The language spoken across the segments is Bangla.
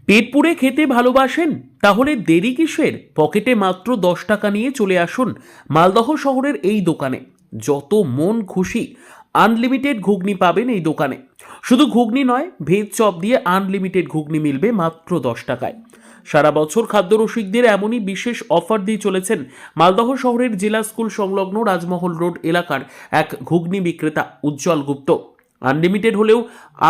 পেট পুড়ে খেতে ভালোবাসেন? তাহলে দেরি কিসের? পকেটে মাত্র 10 টাকা নিয়ে চলে আসুন মালদহ শহরের এই দোকানে। যত মন খুশি আনলিমিটেড ঘুগনি পাবেন এই দোকানে। শুধু ঘুগনি নয়, ভেজ চপ দিয়ে আনলিমিটেড ঘুগনি মিলবে মাত্র 10 টাকায়। সারা বছর খাদ্য রসিকদের এমনই বিশেষ অফার দিয়ে চলেছেন মালদহ শহরের জেলা স্কুল সংলগ্ন রাজমহল রোড এলাকার এক ঘুগনি বিক্রেতা উজ্জ্বল গুপ্ত। আনলিমিটেড হলেও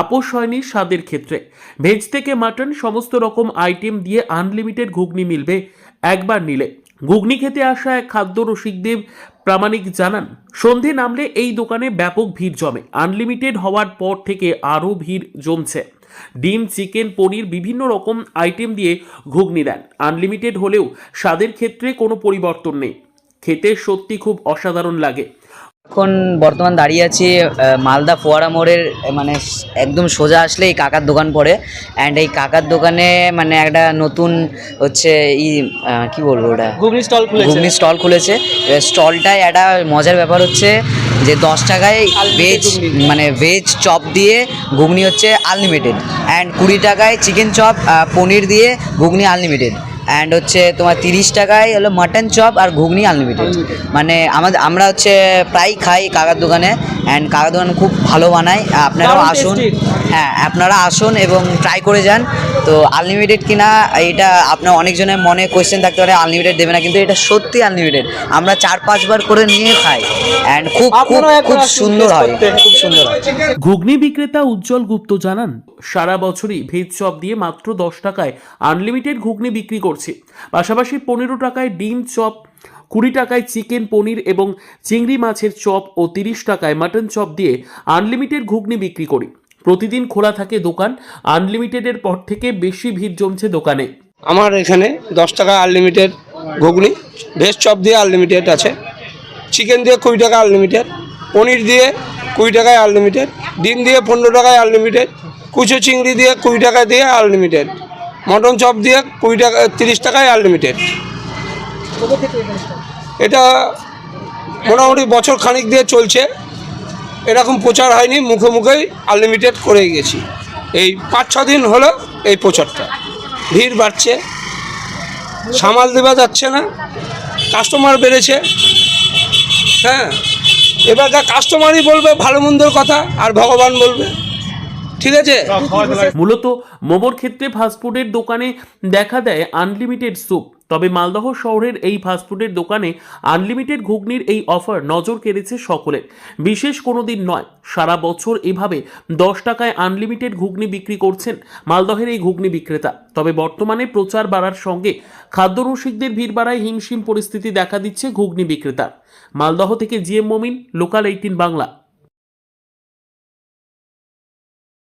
আপোষ হয়নি স্বাদের ক্ষেত্রে। ভেজ থেকে মাটন সমস্ত রকম আইটেম দিয়ে আনলিমিটেড ঘুগনি মিলবে একবার নিলে। ঘুগনি খেতে আসা এক খাদ্য রসিকদেব প্রামাণিক জানান, সন্ধে নামলে এই দোকানে ব্যাপক ভিড় জমে। আনলিমিটেড হওয়ার পর থেকে আরও ভিড় জমছে। ডিম, চিকেন, পনির বিভিন্ন রকম আইটেম দিয়ে ঘুগনি দেন। আনলিমিটেড হলেও স্বাদের ক্ষেত্রে কোনো পরিবর্তন নেই। খেতে সত্যি খুব অসাধারণ লাগে। এখন বর্তমান দাঁড়িয়ে আছি মালদা ফোয়ারা মোড়ের মানে একদম সোজা আসলে এই কাকার দোকান পড়ে। অ্যান্ড এই কাকার দোকানে মানে একটা নতুন হচ্ছে কি বলবো, ওটা ঘুগনি স্টল খুলেছে। স্টলটায় একটা মজার ব্যাপার হচ্ছে যে 10 টাকায় ভেজ মানে ভেজ চপ দিয়ে ঘুগনি হচ্ছে আনলিমিটেড, অ্যান্ড 20 টাকায় চিকেন চপ পনির দিয়ে ঘুগনি আনলিমিটেড, অ্যান্ড হচ্ছে তোমার 30 টাকায় হলো মাটন চপ আর ঘুগনি আনলিমিটেড। মানে আমরা হচ্ছে প্রায় খাই কাকার দোকানে, অ্যান্ড কাকার দোকান খুব ভালো বানায়। আপনারাও আসুন, হ্যাঁ আপনারা আসুন এবং ট্রাই করে যান। তো আনলিমিটেড কিনা এটা আপনার অনেকজনের মনে কোয়েশ্চেন থাকতে পারে, আনলিমিটেড দেবে না, কিন্তু এটা সত্যি আনলিমিটেড। আমরা 4-5 বার করে নিয়ে খাই, অ্যান্ড খুব খুব খুব সুন্দর হয়, খুব সুন্দর হয়। ঘুগনি বিক্রেতা উজ্জ্বল গুপ্ত জানান, সারা বছরই ভেজ চপ দিয়ে মাত্র 10 টাকায় আনলিমিটেড ঘুগনি বিক্রি করছি। পাশাপাশি 15 টাকায় ডিম চপ, 20 টাকায় চিকেন, পনির এবং চিংড়ি মাছের চপ ও 30 টাকায় মাটন চপ দিয়ে আনলিমিটেড ঘুগনি বিক্রি করি। প্রতিদিন খোলা থাকে দোকান। আনলিমিটেডের পর থেকে বেশি ভিড় জমছে দোকানে। আমার এখানে 10 টাকা আনলিমিটেড ঘুগনি, ভেজ চপ দিয়ে আনলিমিটেড আছে, চিকেন দিয়ে 20 টাকা আনলিমিটেড, পনির দিয়ে 20 টাকায় আনলিমিটেড, ডিম দিয়ে 15 টাকায় আনলিমিটেড, কুচো চিংড়ি দিয়ে 20 টাকা দিয়ে আনলিমিটেড, মটন চপ দিয়ে 20 টাকা 30 টাকায় আনলিমিটেড। এটা মোটামুটি বছর খানিক দিয়ে চলছে, এরকম প্রচার হয়নি, মুখে মুখেই আনলিমিটেড করে গেছি। এই 5-6 দিন হলো এই প্রচারটা। ভিড় বাড়ছে, সামাল দেওয়া যাচ্ছে না, কাস্টমার বেড়েছে। হ্যাঁ, এবারকার কাস্টমারই বলবে ভালো মন্দর কথা, আর ভগবান বলবে। ঠিক আছে। মূলত মোমোর ক্ষেত্রে ফাস্টফুডের দোকানে দেখা দেয় আনলিমিটেড স্যুপ, তবে মালদহ শহরের এই ফাস্টফুডের দোকানে আনলিমিটেড ঘুগনির এই অফার নজর কেড়েছে সকলের। বিশেষ কোনো দিন নয়, সারা বছর এভাবে 10 টাকায় আনলিমিটেড ঘুগনি বিক্রি করছেন মালদহের এই ঘুগনি বিক্রেতা। তবে বর্তমানে প্রচার বাড়ার সঙ্গে খাদ্য রসিকদের ভিড় বাড়ায় হিমশিম পরিস্থিতি দেখা দিচ্ছে ঘুগনি বিক্রেতার। মালদহ থেকে জিএম মমিন, লোকাল 18 বাংলা।